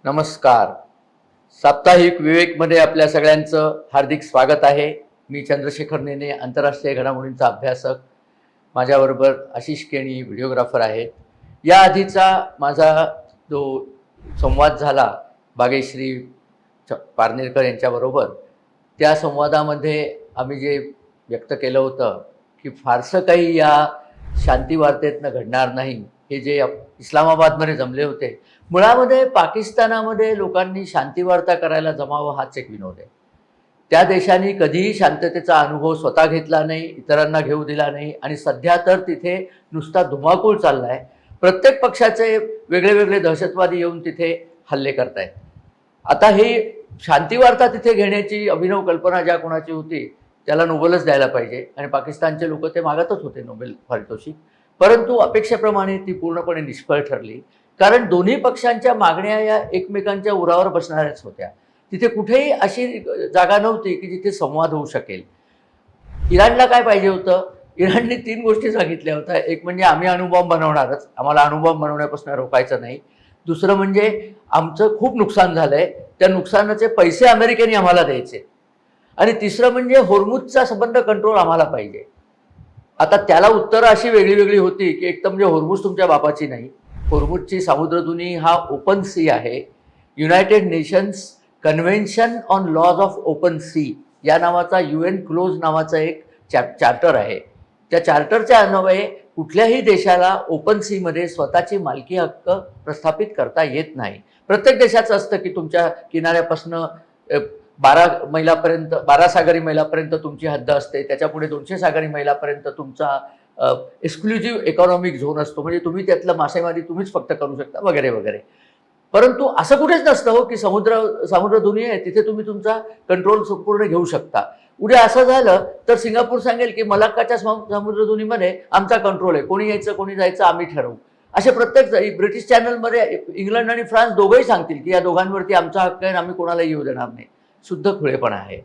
नमस्कार. साप्ताहिक विवेकमध्ये आपल्या सगळ्यांचं हार्दिक स्वागत आहे. मी चंद्रशेखर नेने, आंतरराष्ट्रीय घडामोडींचा अभ्यासक. माझ्याबरोबर आशिष केणी व्हिडिओग्राफर आहेत. या आधीचा माझा जो संवाद झाला भाग्यश्री पारनेरकर यांच्याबरोबर, त्या संवादामध्ये आम्ही जे व्यक्त केलं होतं की फारसं काही या शांती वार्तेतनं घडणार नाही. हे जे इस्लामाबादमध्ये जमले होते, मुळामध्ये पाकिस्तानामध्ये लोकांनी शांती वार्ता करायला जमावं हाच एक विनोद आहे. त्या देशाने कधीही शांततेचा अनुभव स्वतः घेतला नाही, इतरांना घेऊ दिला नाही आणि सध्या तर तिथे नुसता धुमाकूळ चालला आहे. प्रत्येक पक्षाचे वेगळे वेगळे दहशतवादी येऊन तिथे हल्ले करतायत. आता ही शांती वार्ता तिथे घेण्याची अभिनव कल्पना ज्या कोणाची होती त्याला नोबेलच द्यायला पाहिजे आणि पाकिस्तानचे लोक ते मागतच होते नोबेल पारितोषिक. परंतु अपेक्षेप्रमाणे ती पूर्णपणे निष्फळ ठरली, कारण दोन्ही पक्षांच्या मागण्या या एकमेकांच्या उरावर बसणाऱ्याच होत्या. तिथे कुठेही अशी जागा नव्हती की जिथे संवाद होऊ शकेल. इराणला काय पाहिजे होतं? इराणने 3 गोष्टी सांगितल्या होत्या. एक म्हणजे आम्ही अणुबॉम्ब बनवणारच, आम्हाला अणुबॉम्ब बनवण्यापासून रोकायचं नाही. दुसरं म्हणजे आमचं खूप नुकसान झालंय, त्या नुकसानाचे पैसे अमेरिकेने आम्हाला द्यायचे. आणि तिसरं म्हणजे होर्मुझचा संबंध कंट्रोल आम्हाला पाहिजे. आता त्याला उत्तरं अशी वेगळी वेगळी होती की एक तर म्हणजे होर्मुझ तुमच्या बापाची नाही. होर्मुझची सामुद्रधुनी हा ओपन सी आहे. United Nations Convention on laws of open sea या नावाचा UN क्लोज नावाचा एक चार्टर आहे. त्या चार्टरच्या अन्वये कुठल्याही देशाला ओपन सीमध्ये स्वतःची मालकी हक्क प्रस्थापित करता येत नाही. प्रत्येक देशाचं असतं की तुमच्या किनाऱ्यापासून 12 सागरी मैलापर्यंत तुमची हद्द असते, त्याच्यापुढे 200 सागरी मैलापर्यंत तुमचा एक्सक्लुझिव्ह इकॉनॉमिक झोन असतो, म्हणजे तुम्ही त्यातलं मासेमारी तुम्हीच फक्त करू शकता वगैरे वगैरे. परंतु असं कुठेच नसतं हो की समुद्रधुनी आहे तिथे तुम्ही तुमचा कंट्रोल संपूर्ण घेऊ शकता. उद्या असं झालं तर सिंगापूर सांगेल की मलाक्काच्या समुद्रधुनीमध्ये आमचा कंट्रोल आहे, कोणी यायचं कोणी जायचं आम्ही ठरवू. असे प्रत्येक ब्रिटिश चॅनलमध्ये इंग्लंड आणि फ्रान्स दोघंही सांगतील की या दोघांवरती आमचा हक्क आहे आणि आम्ही कोणालाही येऊ देणार नाही. शुद्ध खुळेपणा आहे.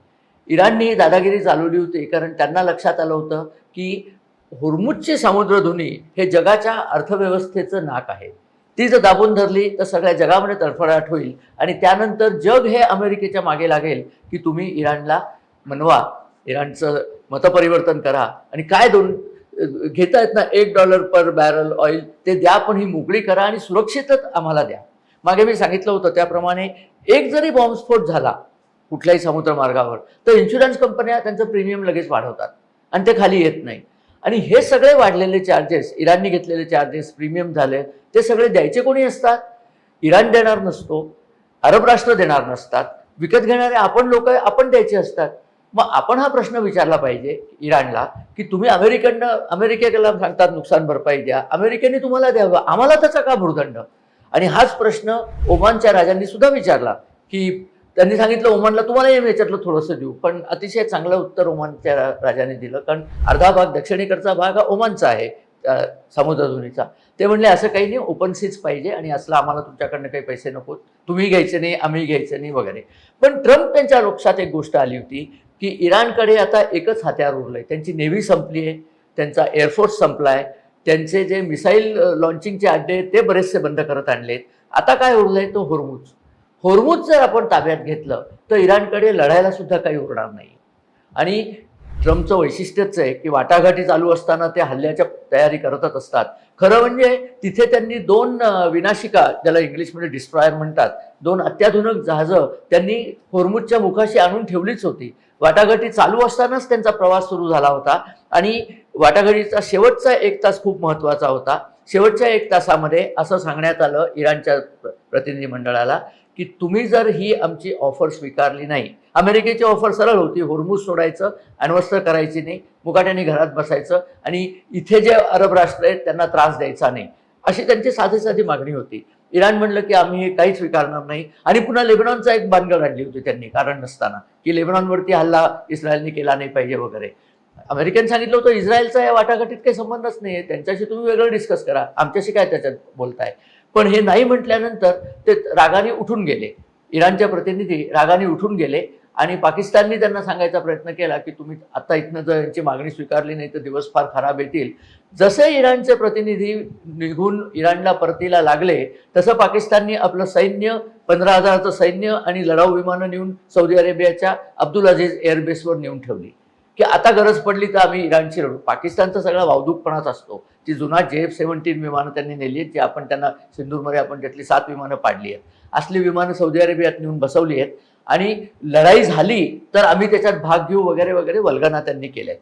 इराणने दादागिरी चालवली होती कारण त्यांना लक्षात आलं होतं की होर्मुझची सामुद्रधुनी हे जगाच्या अर्थव्यवस्थेचं नाक आहे. ती जर दाबून धरली तर सगळ्या जगामध्ये तडफडाट होईल आणि त्यानंतर जग हे अमेरिकेच्या मागे लागेल की तुम्ही इराणला मनवा, इराणचं मतपरिवर्तन करा आणि काय घेता येत ना $1 पर बॅरल ऑइल ते द्या, पण ही मोकळी करा आणि सुरक्षितच आम्हाला द्या. मागे मी सांगितलं होतं त्याप्रमाणे एक जरी बॉम्बस्फोट झाला कुठल्याही समुद्रमार्गावर तर इन्शुरन्स कंपन्या त्यांचं प्रीमियम लगेच वाढवतात आणि ते खाली येत नाही. आणि हे सगळे वाढलेले चार्जेस, इराणने घेतलेले चार्जेस, प्रीमियम झाले, ते सगळे द्यायचे कोणी असतात? इराण देणार नसतो, अरब राष्ट्र देणार नसतात, विकत घेणारे आपण लोक आपण द्यायचे असतात. मग आपण हा प्रश्न विचारला पाहिजे इराणला की तुम्ही अमेरिकेला सांगतात नुकसान भरपाई द्या, अमेरिकेने तुम्हाला द्यावं, आम्हाला त्याचा का भुर्दंड? आणि हाच प्रश्न ओमानच्या राजांनी सुद्धा विचारला की त्यांनी सांगितलं ओमानला तुम्हाला याच्यातलं थोडंसं देऊ, पण अतिशय चांगलं उत्तर ओमानच्या राजाने दिलं, कारण अर्धा भाग दक्षिणेकडचा भाग हा ओमानचा आहे समुद्रधुनीचा. ते म्हणले असं काही नाही, ओपन सीच पाहिजे आणि असलं आम्हाला तुमच्याकडनं काही पैसे नको, तुम्ही घ्यायचे नाही आम्ही घ्यायचे नाही वगैरे. पण ट्रम्प त्यांच्या लक्षात एक गोष्ट आली होती की इराणकडे आता एकच हत्यार उरलंय. त्यांची नेव्ही संपली आहे, त्यांचा एअरफोर्स संपला आहे, त्यांचे जे मिसाईल लॉन्चिंगचे अड्डे ते बरेचसे बंद करत आणलेत. आता काय उरलंय? तो होर्मुझ. होर्मुझ जर आपण ताब्यात घेतलं तर इराणकडे लढायला सुद्धा काही उरणार नाही. आणि ट्रम्पचं वैशिष्ट्यच आहे की वाटाघाटी चालू असताना ते हल्ल्याच्या तयारी करतच असतात. खरं म्हणजे तिथे त्यांनी 2 विनाशिका, ज्याला इंग्लिशमध्ये डिस्ट्रॉयर म्हणतात, 2 अत्याधुनिक जहाजं त्यांनी होर्मुझच्या मुखाशी आणून ठेवलीच होती. वाटाघाटी चालू असतानाच त्यांचा प्रवास सुरू झाला होता आणि वाटाघाटीचा शेवटचा 1 तास खूप महत्त्वाचा होता. शेवटच्या 1 तासामध्ये असं सांगण्यात आलं इराणच्या प्रतिनिधी मंडळाला की तुम्ही जर ही आमची ऑफर स्वीकारली नाही, अमेरिकेची ऑफर सरळ होती, होर्मुझ सोडायचं, अण्वस्त्र करायची नाही, मुकाट्याने घरात बसायचं आणि इथे जे अरब राष्ट्र आहेत त्यांना त्रास द्यायचा नाही, अशी त्यांची साधी साधी मागणी होती. इराण म्हणलं की आम्ही हे काही स्वीकारणार नाही. आणि पुन्हा लेबनॉनचा एक भानगड आणली होती त्यांनी कारण नसताना की लेबनॉनवरती हल्ला इस्रायलने केला नाही पाहिजे वगैरे. अमेरिकेने सांगितलं होतं इस्रायलचा या वाटाघाटीत काही संबंधच नाही आहे, त्यांच्याशी तुम्ही वेगळं डिस्कस करा, आमच्याशी काय त्याच्यात बोलताय. पण हे नाही म्हटल्यानंतर ते रागाने उठून गेले, इराणचे प्रतिनिधी रागाने उठून गेले आणि पाकिस्तानने त्यांना सांगायचा प्रयत्न केला की तुम्ही आता इथनं जर यांची मागणी स्वीकारली नाही तर दिवस फार खराब येतील. जसे इराणचे प्रतिनिधी निघून इराणला परतीला लागले तसं पाकिस्तानने आपलं सैन्य 15,000चं सैन्य आणि लढाऊ विमानं नेऊन सौदी अरेबियाच्या अब्दुल अजीज एअरबेसवर नेऊन ठेवली की आता गरज पडली तर आम्ही इराणशी लढू. पाकिस्तानचा सगळा वावदूकपणाच असतो. ती जुना JF-17 विमानं त्यांनी नेली आहेत, जी आपण त्यांना सिंदूरमध्ये आपण त्यातली 7 विमानं पाडली आहेत. असली विमानं सौदी अरेबियात नेऊन बसवली आहेत आणि लढाई झाली तर आम्ही त्याच्यात भाग घेऊ वगैरे वगैरे वल्गना त्यांनी केल्या.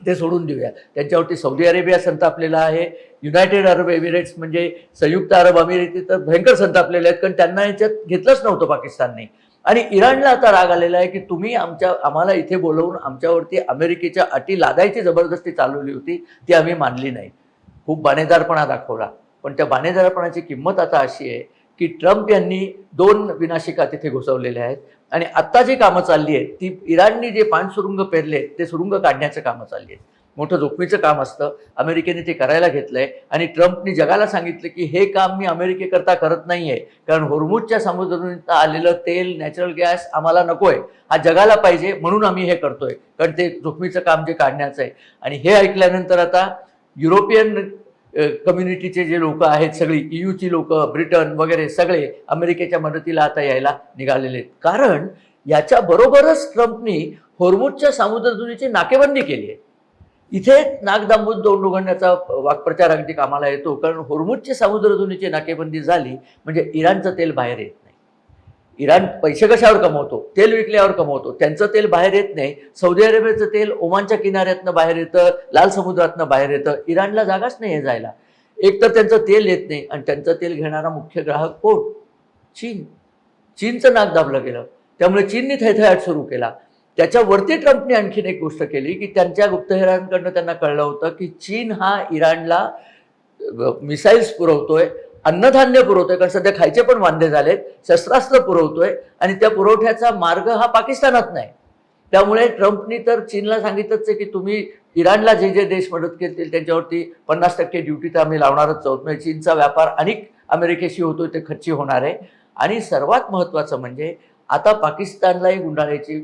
ते सोडून देऊया. त्यांच्यावरती सौदी अरेबिया संतापलेला आहे, युनायटेड अरब एमिरेट्स म्हणजे संयुक्त अरब अमिरेती तर भयंकर संतापलेले आहेत, कारण त्यांना याच्यात घेतलंच नव्हतं पाकिस्तानने. आणि इराणला आता राग आलेला आहे की तुम्ही आम्हाला इथे बोलवून आमच्यावरती अमेरिकेच्या अटी लादायची जबरदस्ती चालवली होती, ती आम्ही मानली नाही. खूप बाणेदारपणा दाखवला. पण त्या बाणेदारपणाची किंमत आता अशी आहे की ट्रम्प यांनी 2 विनाशिका तिथे घुसवलेल्या आहेत आणि आत्ता जी कामं चालली आहेत ती इराणनी जे पाणसुरुंग पेरले ते सुरुंग काढण्याचं कामं चालली आहेत. मोठं जोखमीचं काम असतं. अमेरिकेने ते करायला घेतलंय आणि ट्रम्पनी जगाला सांगितलं की हे काम मी अमेरिकेकरता करत नाहीये, कारण होर्मुझच्या समुद्रातून आलेलं तेल, नॅचरल गॅस आम्हाला नकोय, हा जगाला पाहिजे म्हणून आम्ही हे करतोय, कारण ते जोखमीचं काम जे काढण्याचं आहे. आणि हे ऐकल्यानंतर आता युरोपियन कम्युनिटीचे जे लोक आहेत, सगळी EUची लोक, ब्रिटन वगैरे सगळे अमेरिकेच्या मदतीला आता यायला निघालेले आहेत. कारण याच्या बरोबरच ट्रम्पनी होर्मुझच्या समुद्रधुनीची नाकेबंदी केली आहे. इथे नाकदांबून तोंड उघडण्याचा वाक्प्रचार अगदी कामाला येतो, कारण होर्मुझची समुद्रधुनीची नाकेबंदी झाली म्हणजे इराणचं तेल बाहेर येत नाही. इराण पैसे कशावर कमवतो? तेल विकल्यावर कमवतो. त्यांचं तेल बाहेर येत नाही. सौदी अरेबियाचं तेल ओमानच्या किनाऱ्यातनं बाहेर येतं, लाल समुद्रातनं बाहेर येतं. इराणला जागाच नाही आहे जायला. एक तर त्यांचं तेल येत नाही आणि त्यांचं तेल घेणारा मुख्य ग्राहक कोण? चीन. चीनचं नाक दाबलं गेलं. त्यामुळे चीनने थैथयाट सुरू केला. त्याच्यावरती ट्रम्पने आणखीन एक गोष्ट केली की त्यांच्या गुप्तहेरांकडनं त्यांना कळलं होतं की चीन हा इराणला मिसाईल्स पुरवतोय, अन्नधान्य पुरवतोय, कारण सध्या खायचे पण वांदे झालेत, शस्त्रास्त्र पुरवतोय आणि त्या पुरवठ्याचा मार्ग हा पाकिस्तानात नाही. त्यामुळे ट्रम्पनी तर चीनला सांगितलंच आहे की तुम्ही इराणला जे जे देश मदत केली त्यांच्यावरती 50% ड्युटी तर आम्ही लावणारच आहोत. म्हणजे चीनचा व्यापार अनेक अमेरिकेशी होतोय ते खच्ची होणार आहे. आणि सर्वात महत्त्वाचं म्हणजे आता पाकिस्तानलाही गुंडाळायची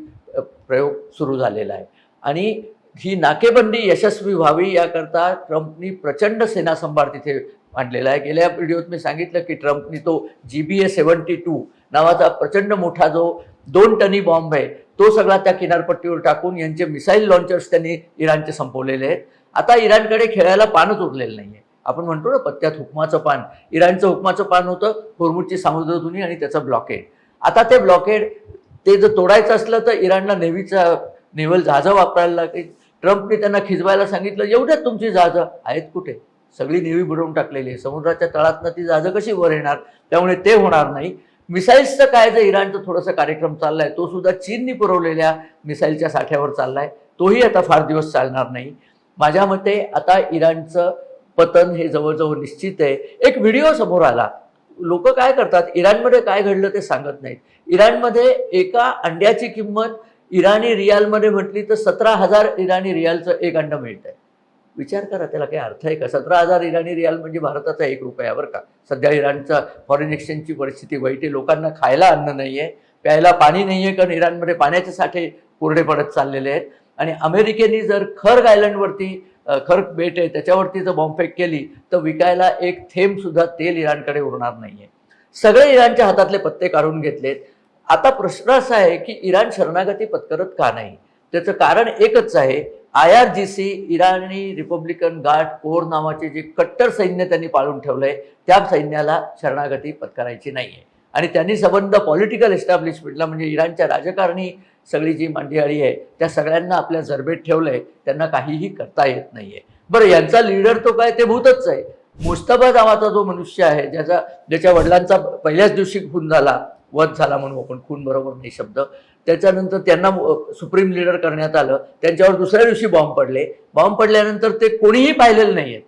प्रयोग सुरू झालेला आहे आणि ही नाकेबंदी यशस्वी व्हावी याकरता ट्रम्पनी प्रचंड सेनासंभार तिथे मांडलेला आहे. गेल्या व्हिडिओत मी सांगितलं की ट्रम्पनी तो GBA-72 नावाचा प्रचंड मोठा जो 2 टनी बॉम्ब आहे तो सगळा त्या किनारपट्टीवर टाकून यांचे मिसाईल लॉन्चर्स त्यांनी इराणचे संपवलेले आहेत. आता इराणकडे खेळायला पानच उरलेलं नाहीये. आपण म्हणतो ना पत्त्यात हुकमाचं पान, इराणचं हुकमाचं पान होतं होर्मुझची समुद्रधुनी आणि त्याचं ब्लॉकेड. आता ते ब्लॉकेड ते जर तोडायचं असलं तर इराणला नेव्हल जहाजं वापरायला लागेल. ट्रम्पने त्यांना खिजवायला सांगितलं, एवढ्यात तुमची जहाजं आहेत कुठे? सगळी नेव्ही बुडवून टाकलेली आहे. समुद्राच्या तळातनं ती जहाजं कशी वर येणार? त्यामुळे ते होणार नाही. मिसाईल्सचं काय, जर इराणचा थोडासा कार्यक्रम चाललाय तो सुद्धा चीननी पुरवलेल्या मिसाईलच्या साठ्यावर चाललाय, तोही आता फार दिवस चालणार नाही. माझ्या मते आता इराणचं पतन हे जवळजवळ निश्चित आहे. एक व्हिडिओ समोर आला. लोक काय करतात, इराणमध्ये काय घडलं ते सांगत नाहीत. इराणमध्ये एका अंड्याची किंमत इराणी रियालमध्ये म्हटली तर 17,000 इराणी रियालचं एक अंड मिळतंय. विचार करा, त्याला काही अर्थ आहे का? 17,000 इराणी रियाल म्हणजे भारताचा 1 रुपया बरं का. सध्या इराणचा फॉरेन एक्सचेंजची परिस्थिती वाईट आहे. लोकांना खायला अन्न नाही आहे, प्यायला पाणी नाही आहे, कारण इराणमध्ये पाण्याचे साठे कोरडे पडत चाललेले आहेत. आणि अमेरिकेने जर खर्ग आयलंडवरती, खर्ग बेट आहे त्याच्यावरती जर बॉम्बफेक केली तर विकायला एक थेंब सुद्धा तेल इराणकडे उरणार नाहीये. सगळे इराणच्या हातातले पत्ते काढून घेतलेत. आता प्रश्न असा आहे की इराण शरणागती पत्करत का नाही? त्याचं कारण एकच आहे, IRGC Irani Republican guard core नावाचे जे कट्टर सैन्य त्यांनी पाळून ठेवलंय त्या सैन्याला शरणागती पत्करायची नाहीये. आणि त्यांनी संबंध पॉलिटिकल एस्टॅब्लिशमेंटला म्हणजे इराणच्या राजकारणी सगळी जी मंडळी आहे त्या सगळ्यांना आपल्या जरबेत ठेवलंय. त्यांना काहीही करता येत नाहीये. बरं, यांचा लीडर तो काय, ते भूतच आहे. मुस्तफा नावाचा जो मनुष्य आहे, ज्याच्या वडिलांचा पहिल्याच दिवशी खून झाला, वध झाला म्हणून आपण, खून बरोबर नाही शब्द, त्याच्यानंतर त्यांना सुप्रीम लीडर करण्यात आलं. त्यांच्यावर दुसऱ्या दिवशी बॉम्ब पडले. बॉम्ब पडल्यानंतर ते कोणीही पाहिलेलं नाहीये.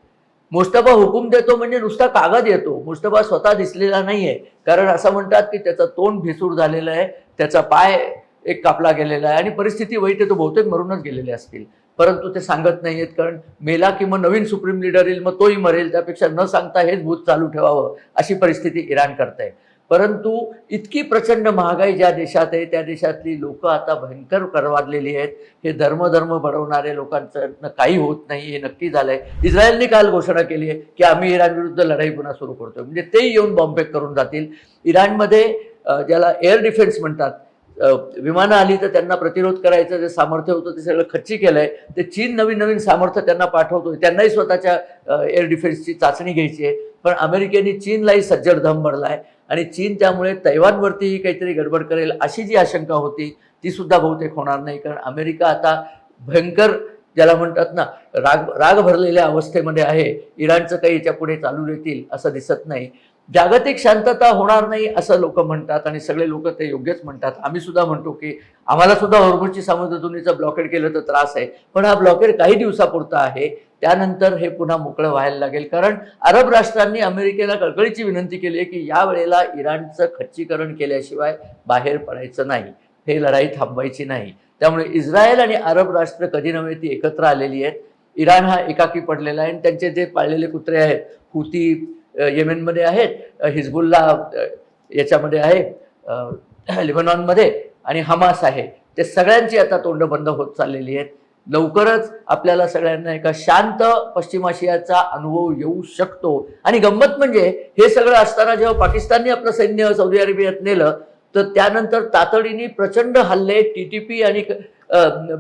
मुस्तफा हुकूम देतो म्हणजे नुसता कागद येतो, मुस्तफा स्वतः दिसलेला नाहीये. कारण असं म्हणतात की त्याचं तोंड भेसूर झालेलं आहे, त्याचा पाय एक कापला गेलेला आहे आणि परिस्थिती वाईट आहे, तो बहुतेक मरूनच गेलेले असतील. परंतु ते सांगत नाहीयेत, कारण मेला की मग नवीन सुप्रीम लीडर येईल, मग तोही मरेल, त्यापेक्षा न सांगता हेच भूत चालू ठेवावं अशी परिस्थिती इराण करते. परंतु इतकी प्रचंड महागाई ज्या देशात आहे त्या देशातली लोक आता भयंकर करवारलेली आहेत. हे धर्म बनवणारे लोकांचं काही होत नाही हे नक्की झालंय. इस्रायलने काल घोषणा केली आहे की आम्ही इराण विरुद्ध लढाई पुन्हा सुरू करतोय, म्हणजे ते येऊन बॉम्बेक करून जातील. इराणमध्ये ज्याला एअर डिफेन्स म्हणतात, विमानं आली तर त्यांना प्रतिरोध करायचं जे सामर्थ्य होतं ते सगळं खच्ची केलंय. ते चीन नवीन नवीन सामर्थ्य त्यांना पाठवतोय, त्यांनाही स्वतःच्या एअर डिफेन्सची चाचणी घ्यायची आहे. पण अमेरिकेने चीनलाही सज्जड दम भरलाय आणि चीन त्यामुळे तैवानवरतीही काहीतरी गडबड करेल अशी जी आशंका होती ती सुद्धा बहुतेक होणार नाही. कारण अमेरिका आता भयंकर ज्याला म्हणतात ना राग भरलेल्या अवस्थेमध्ये आहे. इराणचं काही याच्या पुढे चालू येतील असं दिसत नाही. जागतिक शांतता होणार नाही असं लोक म्हणतात आणि सगळे लोक ते योग्यच म्हणतात. आम्ही सुद्धा म्हणतो की आम्हाला सुद्धा हॉर्मुझची सामुद्रधुनीचं ब्लॉकेड केलं तर त्रास आहे, पण हा ब्लॉकेड काही दिवसापुरता आहे. त्यानंतर हे पुन्हा मोकळं व्हायला लागेल. कारण अरब राष्ट्रांनी अमेरिकेला कळकळीची विनंती केली आहे की या वेळेला इराणचं खच्चीकरण केल्याशिवाय बाहेर पडायचं नाही, हे लढाई थांबवायची नाही. त्यामुळे इस्रायल आणि अरब राष्ट्र कधी नव्हे ती एकत्र आलेली आहेत. इराण हा एकाकी पडलेला आहे आणि त्यांचे जे पाळलेले कुत्रे आहेत, हुती येमेनमध्ये आहेत, हिजबुल्ला याच्यामध्ये आहे लिबनॉनमध्ये, आणि हमास आहे, ते सगळ्यांची आता तोंड बंद होत चाललेली आहेत. लवकरच आपल्याला सगळ्यांना एका शांत पश्चिम आशियाचा अनुभव येऊ शकतो. आणि गंमत म्हणजे हे सगळं असताना जेव्हा पाकिस्तानने आपलं सैन्य सौदी अरेबियात नेलं तर त्यानंतर तातडीने प्रचंड हल्ले TTP आणि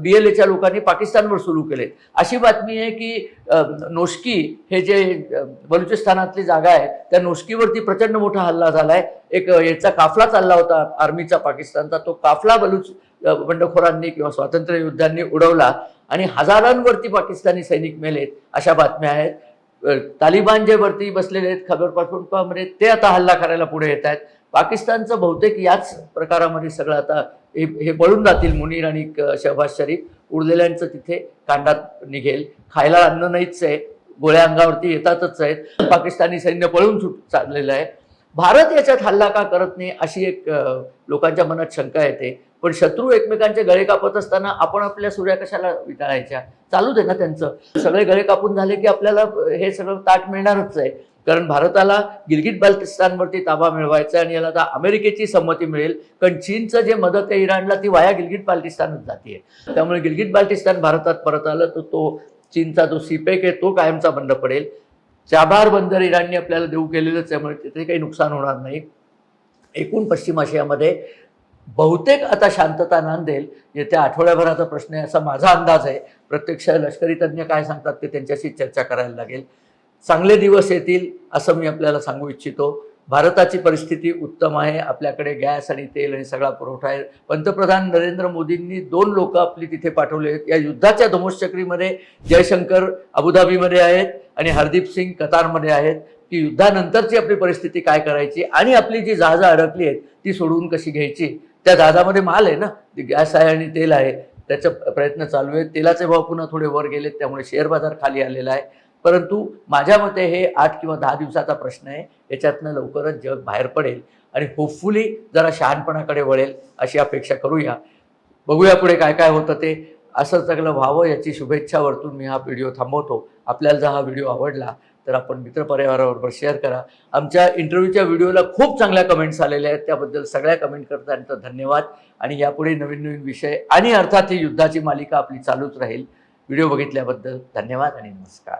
BLAच्या लोकांनी पाकिस्तानवर सुरू केले. अशी बातमी आहे की नोशकी हे जे बलुचिस्तानातली जागा आहे त्या नोशकीवरती प्रचंड मोठा हल्ला झालाय. एक याचा काफला चालला होता आर्मीचा पाकिस्तानचा, तो काफला बलुच बंडखोरांनी किंवा स्वातंत्र्य युद्धांनी उडवला आणि हजारांवरती पाकिस्तानी सैनिक मेलेत अशा बातम्या आहेत. तालिबान जे वरती बसलेले आहेत खबर पाठवून ते आता हल्ला करायला पुढे येत आहेत. पाकिस्तानचं बहुतेक याच प्रकारामध्ये सगळं आता हे पळून जातील. मुनीर आणि शहबाज शरीफ उरलेल्यांचं तिथे कांडात निघेल. खायला अन्न नाहीच आहे, गोळ्या अंगावरती येतातच आहेत. पाकिस्तानी सैन्य पळून चाललेलं आहे. भारत याच्यात हल्ला का करत नाही अशी एक लोकांच्या मनात शंका येते. पण शत्रू एकमेकांचे गळे कापत असताना आपण आपल्या सूर्या कशाला विटाळायच्या? चालू दे ना त्यांचं. सगळे गळे कापून झाले की आपल्याला हे सगळं ताट मिळणारच आहे. कारण भारताला गिलगिट बाल्टिस्तानवरती ताबा मिळवायचा आणि याला आता अमेरिकेची संमती मिळेल. कारण चीनचं जे मदत आहे इराणला ती वाया गिलगिट बाल्टिस्तानच जाते. त्यामुळे गिलगिट बाल्टिस्तान भारतात परत आलं तर तो चीनचा जो सीपेक आहे तो कायमचा बंद पडेल. चाबार बंदर इराणने आपल्याला देऊ केलेलंच आहे, त्यामुळे तिथे काही नुकसान होणार नाही. एकूण पश्चिम आशियामध्ये बहुतेक आता शांतता नांदेल येत्या आठवड्याभराचा प्रश्न आहे असा माझा अंदाज आहे. प्रत्यक्ष लष्करी तज्ज्ञ काय सांगतात ते त्यांच्याशी चर्चा करायला लागेल. चांगले दिवस येतील असं मी आपल्याला सांगू इच्छितो. भारताची परिस्थिती उत्तम आहे. आपल्याकडे गॅस आणि तेल आणि सगळा पुरवठा आहे. पंतप्रधान नरेंद्र मोदींनी 2 लोक आपली तिथे पाठवले आहेत. या युद्धाच्या धुमश्चक्रीमध्ये जयशंकर अबुधाबीमध्ये आहेत आणि हरदीप सिंग कतारमध्ये आहेत की युद्धानंतरची आपली परिस्थिती काय करायची आणि आपली जी जहाजं अडकली आहेत ती सोडवून कशी घ्यायची. त्या जहाजामध्ये माल आहे ना, गॅस आहे आणि तेल आहे, त्याचा प्रयत्न चालू आहेत. तेलाचे भाव पुन्हा थोडे वर गेलेत त्यामुळे शेअर बाजार खाली आलेला आहे. परंतु माझ्या मते हे 8 किंवा 10 दिवसाचा प्रश्न आहे. याच्यातनं लवकरच जग बाहेर पडेल आणि होपफुली जरा शहाणपणाकडे वळेल अशी अपेक्षा करूया. बघूया पुढे काय काय होतं ते. असं सगळं व्हावं याची शुभेच्छा वर्तून मी हा व्हिडिओ थांबवतो. आपल्याला जर हा व्हिडिओ आवडला तर आपण मित्रपरिवाराबरोबर शेअर करा. आमच्या इंटरव्ह्यूच्या व्हिडिओला खूप चांगल्या कमेंट्स आलेल्या आहेत, त्याबद्दल सगळ्या कमेंटकर्त्यांचा धन्यवाद. आणि यापुढे नवीन नवीन विषय आणि अर्थात ही युद्धाची मालिका आपली चालूच राहील. व्हिडिओ बघितल्याबद्दल धन्यवाद आणि नमस्कार.